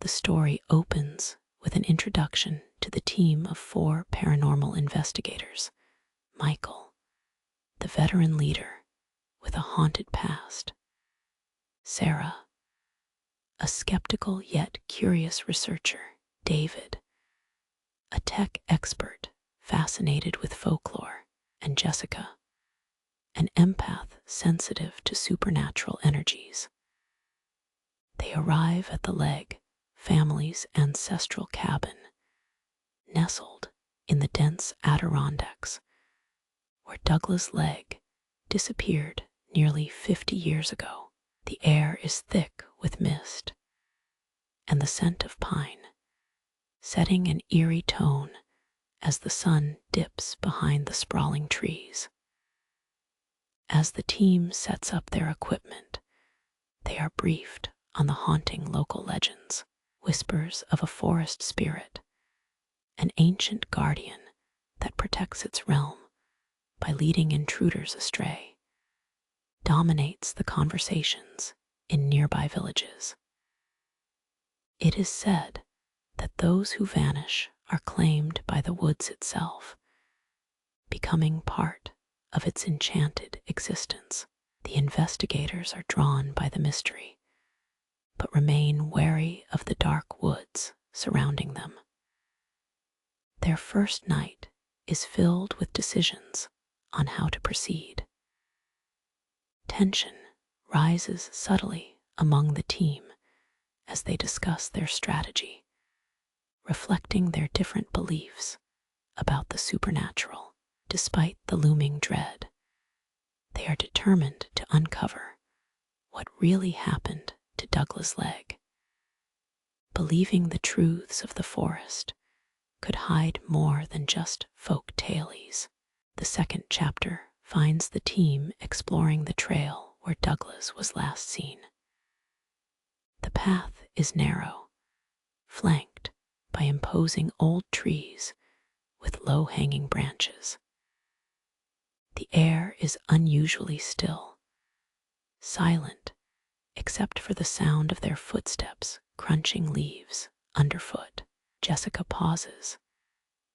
The story opens with an introduction to the team of 4 paranormal investigators. Michael, the veteran leader with a haunted past. Sarah, a skeptical yet curious researcher. David, a tech expert fascinated with folklore. And Jessica, an empath sensitive to supernatural energies. They arrive at the Legg family's ancestral cabin, nestled in the dense Adirondacks, where Douglas Legg disappeared nearly 50 years ago. The air is thick with mist and the scent of pine, setting an eerie tone as the sun dips behind the sprawling trees. As the team sets up their equipment, they are briefed on the haunting local legends. Whispers of a forest spirit, an ancient guardian that protects its realm by leading intruders astray, dominates the conversations in nearby villages. It is said that those who vanish are claimed by the woods itself, becoming part of its enchanted existence. The investigators are drawn by the mystery, but remain wary of the dark woods surrounding them. Their first night is filled with decisions on how to proceed. Tension rises subtly among the team as they discuss their strategy, reflecting their different beliefs about the supernatural. Despite the looming dread, they are determined to uncover what really happened to Douglas Legg. Believing the truths of the forest could hide more than just folk tales. The second chapter finds the team exploring the trail where Douglas was last seen. The path is narrow, flanked by imposing old trees with low-hanging branches. The air is unusually still, silent except for the sound of their footsteps crunching leaves underfoot. Jessica pauses,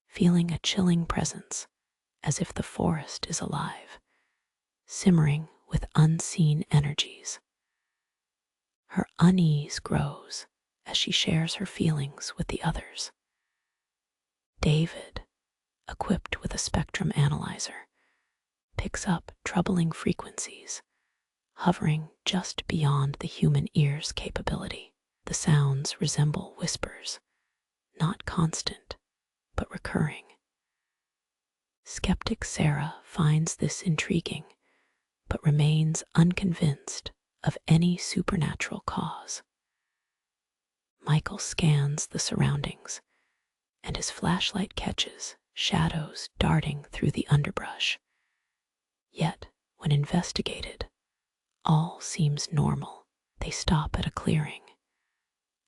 feeling a chilling presence as if the forest is alive, simmering with unseen energies. Her unease grows as she shares her feelings with the others. David, equipped with a spectrum analyzer, picks up troubling frequencies, hovering just beyond the human ear's capability. The sounds resemble whispers, not constant, but recurring. Skeptic Sarah finds this intriguing, but remains unconvinced of any supernatural cause. Michael scans the surroundings, and his flashlight catches shadows darting through the underbrush. Yet, when investigated, all seems normal. They stop at a clearing,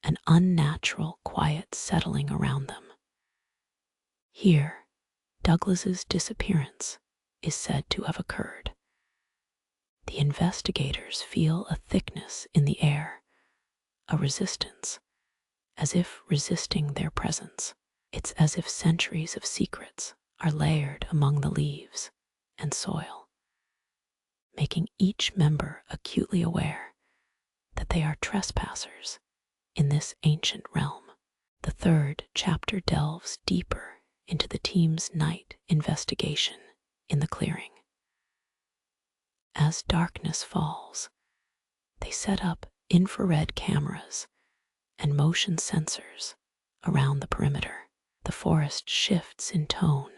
an unnatural quiet settling around them. Here, Douglas's disappearance is said to have occurred. The investigators feel a thickness in the air, a resistance, as if resisting their presence. It's as if centuries of secrets are layered among the leaves and soil, making each member acutely aware that they are trespassers in this ancient realm. The third chapter delves deeper into the team's night investigation in the clearing. As darkness falls, they set up infrared cameras and motion sensors around the perimeter. The forest shifts in tone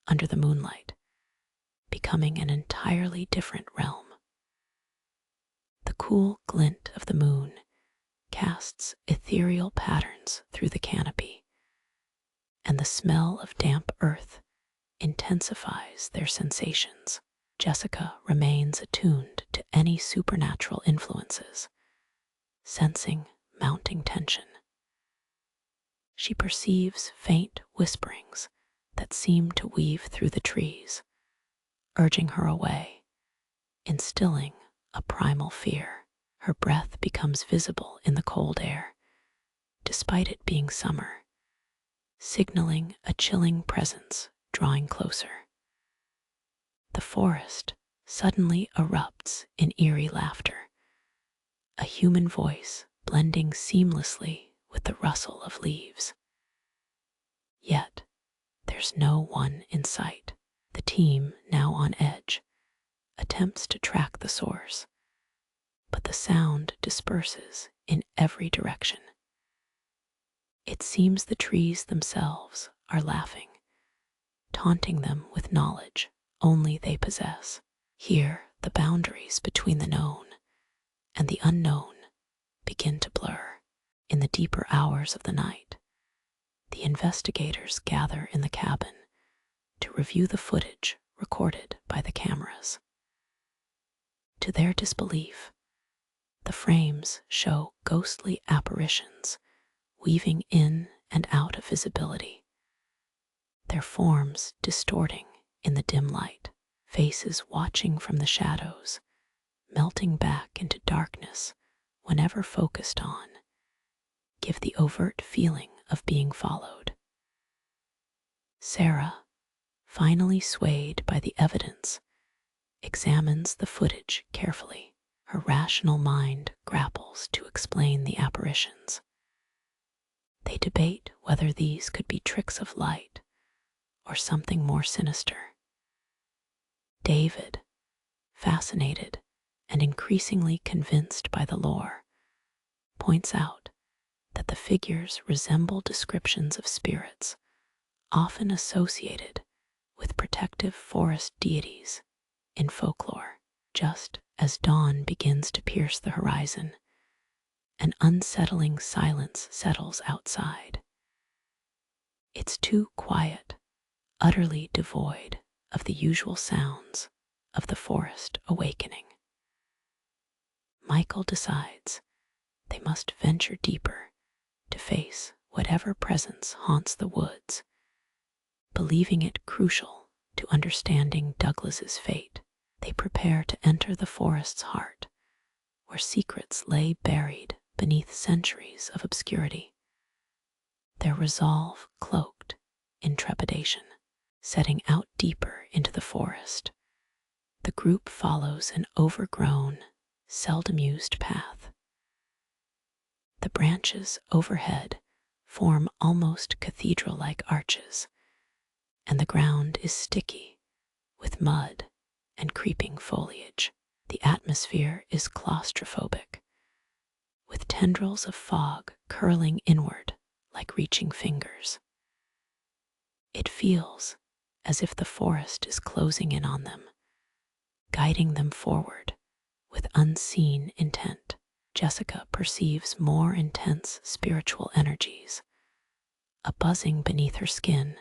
under the moonlight, becoming an entirely different realm. The cool glint of the moon casts ethereal patterns through the canopy, and the smell of damp earth intensifies their sensations. Jessica remains attuned to any supernatural influences, sensing mounting tension. She perceives faint whisperings that seem to weave through the trees, urging her away, instilling a primal fear. Her breath becomes visible in the cold air, despite it being summer, signaling a chilling presence drawing closer. The forest suddenly erupts in eerie laughter, a human voice blending seamlessly with the rustle of leaves. Yet, there's no one in sight. The team, now on edge, attempts to track the source, but the sound disperses in every direction. It seems the trees themselves are laughing, taunting them with knowledge only they possess. Here, the boundaries between the known and the unknown begin to blur. In the deeper hours of the night, the investigators gather in the cabin to review the footage recorded by the cameras. To their disbelief, the frames show ghostly apparitions weaving in and out of visibility, their forms distorting in the dim light, faces watching from the shadows, melting back into darkness whenever focused on, give the overt feeling of being followed. Sarah, finally swayed by the evidence, examines the footage carefully. Her rational mind grapples to explain the apparitions. They debate whether these could be tricks of light or something more sinister. David, fascinated and increasingly convinced by the lore, points out that the figures resemble descriptions of spirits often associated with protective forest deities in folklore. Just as dawn begins to pierce the horizon, an unsettling silence settles outside. It's too quiet, utterly devoid of the usual sounds of the forest awakening. Michael decides they must venture deeper to face whatever presence haunts the woods, believing it crucial to understanding Douglas's fate. They prepare to enter the forest's heart, where secrets lay buried beneath centuries of obscurity, their resolve cloaked in trepidation. Setting out deeper into the forest, the group follows an overgrown, seldom used path. The branches overhead form almost cathedral-like arches, and the ground is sticky with mud and creeping foliage. The atmosphere is claustrophobic, with tendrils of fog curling inward like reaching fingers. It feels as if the forest is closing in on them, guiding them forward with unseen intent. Jessica perceives more intense spiritual energies, a buzzing beneath her skin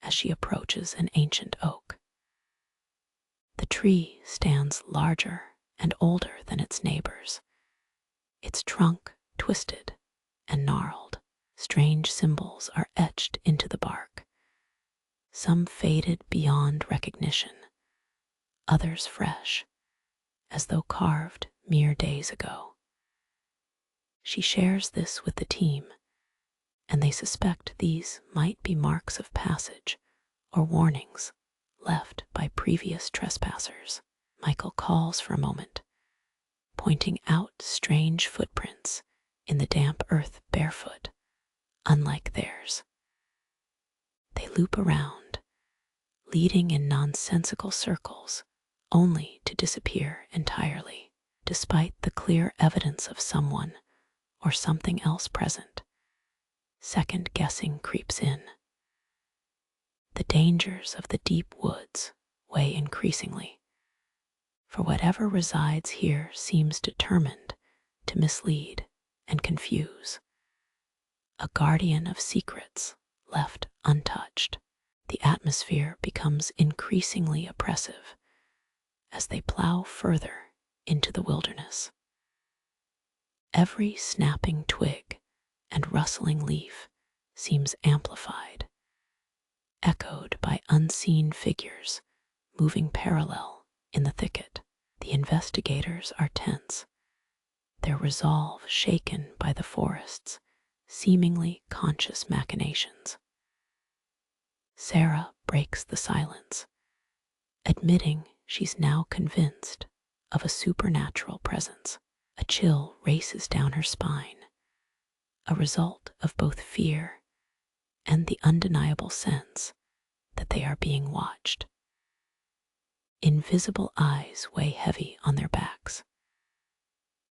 as she approaches an ancient oak. The tree stands larger and older than its neighbors, its trunk twisted and gnarled. Strange symbols are etched into the bark, some faded beyond recognition, others fresh, as though carved mere days ago. She shares this with the team, and they suspect these might be marks of passage or warnings left by previous trespassers. Michael calls for a moment, pointing out strange footprints in the damp earth barefoot, unlike theirs. They loop around, leading in nonsensical circles, only to disappear entirely. Despite the clear evidence of someone or something else present, second guessing creeps in. The dangers of the deep woods weigh increasingly, for whatever resides here seems determined to mislead and confuse. A guardian of secrets left untouched. The atmosphere becomes increasingly oppressive as they plow further into the wilderness. Every snapping twig and rustling leaf seems amplified, echoed by unseen figures moving parallel in the thicket. The investigators are tense, their resolve shaken by the forest's seemingly conscious machinations. Sarah breaks the silence, admitting she's now convinced of a supernatural presence. A chill races down her spine, a result of both fear and the undeniable sense that they are being watched. Invisible eyes weigh heavy on their backs.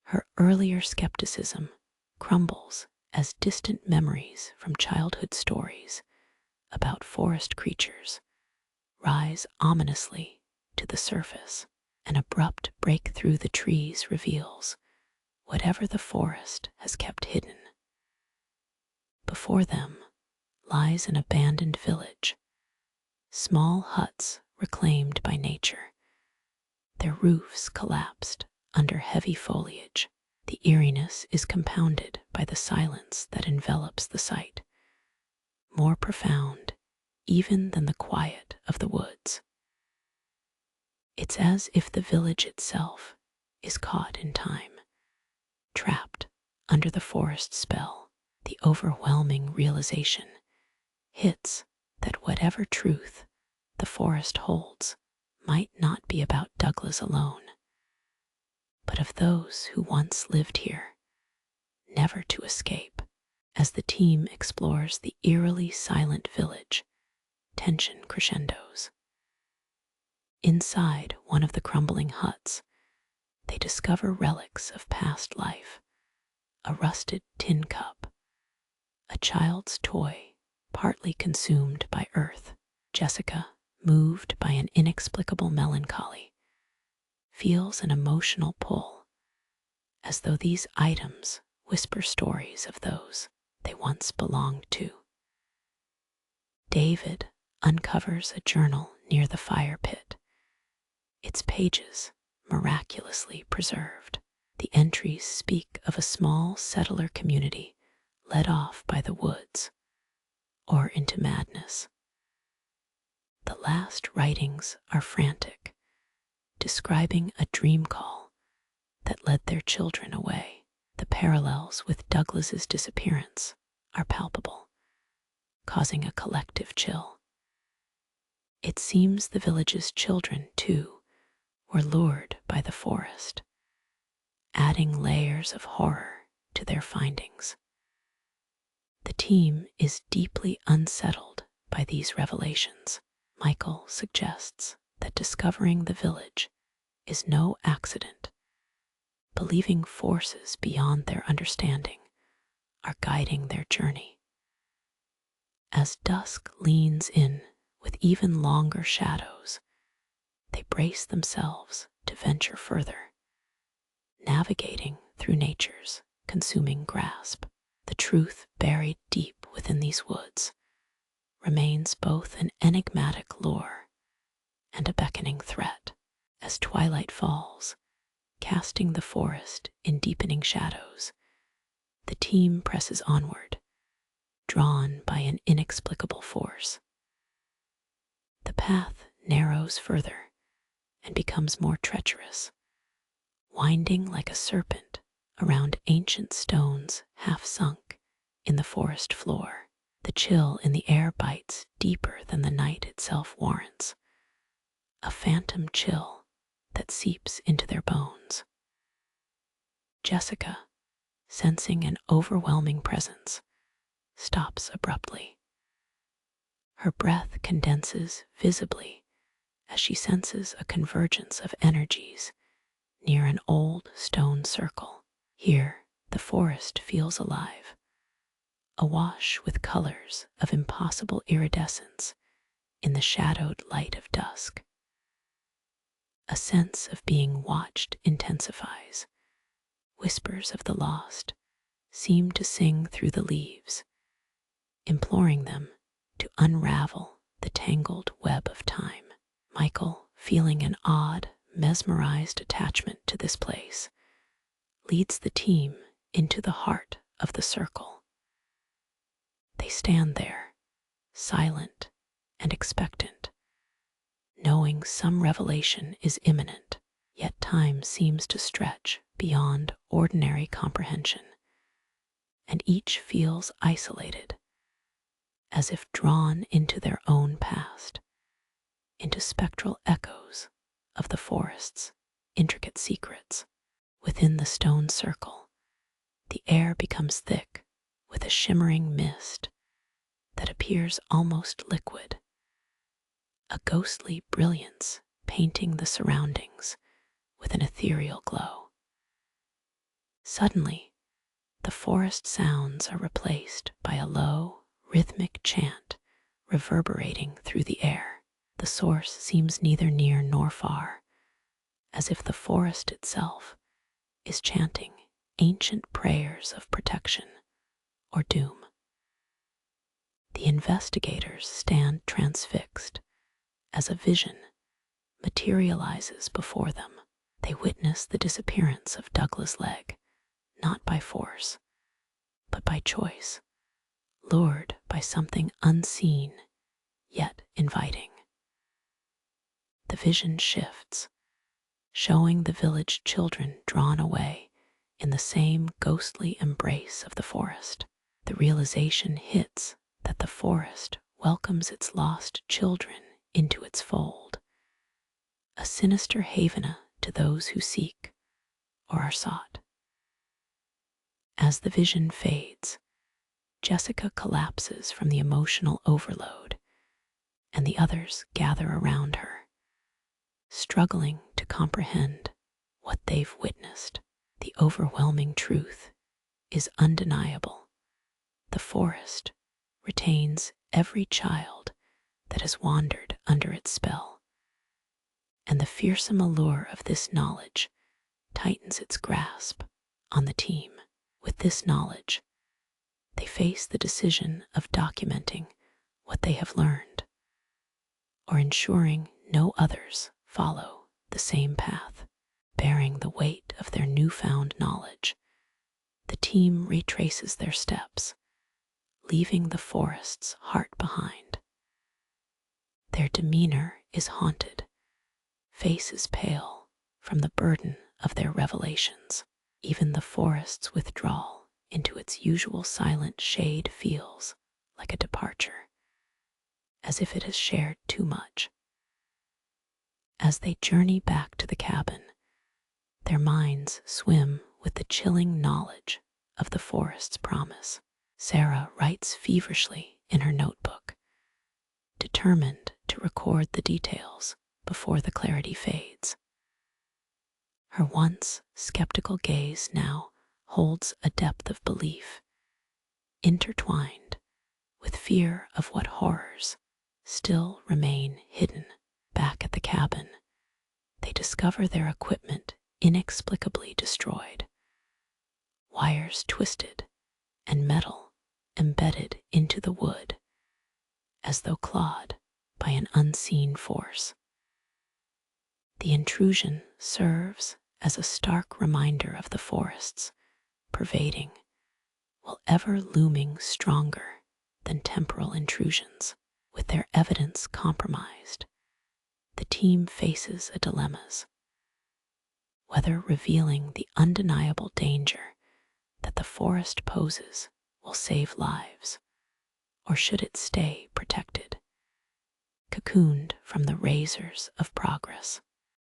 Her earlier skepticism crumbles as distant memories from childhood stories about forest creatures rise ominously to the surface. An abrupt break through the trees reveals whatever the forest has kept hidden. Before them lies an abandoned village, small huts reclaimed by nature, their roofs collapsed under heavy foliage. The eeriness is compounded by the silence that envelops the site, more profound even than the quiet of the woods. It's as if the village itself is caught in time, trapped under the forest spell. The overwhelming realization hits that whatever truth the forest holds might not be about Douglas alone, but of those who once lived here, never to escape. As the team explores the eerily silent village, tension crescendos. Inside one of the crumbling huts, they discover relics of past life, a rusted tin cup, a child's toy partly consumed by earth. Jessica, moved by an inexplicable melancholy, feels an emotional pull, as though these items whisper stories of those they once belonged to. David uncovers a journal near the fire pit, its pages miraculously preserved. The entries speak of a small settler community led off by the woods or into madness. The last writings are frantic, describing a dream call that led their children away. The parallels with Douglas's disappearance are palpable, causing a collective chill. It seems the village's children, too, were lured by the forest, adding layers of horror to their findings. The team is deeply unsettled by these revelations. Michael suggests that discovering the village is no accident, believing forces beyond their understanding are guiding their journey. As dusk leans in with even longer shadows, they brace themselves to venture further, navigating through nature's consuming grasp. The truth buried deep within these woods remains both an enigmatic lure and a beckoning threat. As twilight falls, casting the forest in deepening shadows, the team presses onward, drawn by an inexplicable force. The path narrows further and becomes more treacherous, winding like a serpent around ancient stones half sunk in the forest floor. The chill in the air bites deeper than the night itself warrants, a phantom chill that seeps into their bones. Jessica, sensing an overwhelming presence, stops abruptly. Her breath condenses visibly as she senses a convergence of energies near an old stone circle. Here, the forest feels alive, awash with colors of impossible iridescence in the shadowed light of dusk. A sense of being watched intensifies. Whispers of the lost seem to sing through the leaves, imploring them to unravel the tangled web of time. Michael, feeling an odd, mesmerized attachment to this place, leads the team into the heart of the circle. They stand there, silent and expectant, knowing some revelation is imminent, yet time seems to stretch beyond ordinary comprehension. and each feels isolated, as if drawn into their own past, into spectral echoes of the forest's intricate secrets. Within the stone circle, the air becomes thick with a shimmering mist that appears almost liquid, a ghostly brilliance painting the surroundings with an ethereal glow. Suddenly, the forest sounds are replaced by a low, rhythmic chant reverberating through the air. The source seems neither near nor far, as if the forest itself is chanting ancient prayers of protection or doom. The investigators stand transfixed as a vision materializes before them. They witness the disappearance of Douglas Legg, not by force, but by choice, lured by something unseen yet inviting. The vision shifts, showing the village children drawn away in the same ghostly embrace of the forest. The realization hits that the forest welcomes its lost children into its fold, a sinister haven to those who seek or are sought. As the vision fades, Jessica collapses from the emotional overload, and the others gather around her, struggling to comprehend what they've witnessed. The overwhelming truth is undeniable. The forest retains every child that has wandered under its spell, and the fearsome allure of this knowledge tightens its grasp on the team. With this knowledge, they face the decision of documenting what they have learned, or ensuring no others follow the same path. Bearing the weight of their newfound knowledge, the team retraces their steps, leaving the forest's heart behind. Their demeanor is haunted, faces pale from the burden of their revelations. Even the forest's withdrawal into its usual silent shade feels like a departure, as if it has shared too much. As they journey back to the cabin, their minds swim with the chilling knowledge of the forest's promise. Sarah writes feverishly in her notebook, determined to record the details before the clarity fades. Her once skeptical gaze now holds a depth of belief, intertwined with fear of what horrors still remain hidden. Back at the cabin, they discover their equipment inexplicably destroyed, wires twisted and metal embedded into the wood as though clawed by an unseen force. The intrusion serves as a stark reminder of the forest's pervading, while ever looming stronger than temporal intrusions. With their evidence compromised, the team faces a dilemma: whether revealing the undeniable danger that the forest poses will save lives, or should it stay protected, cocooned from the razors of progress.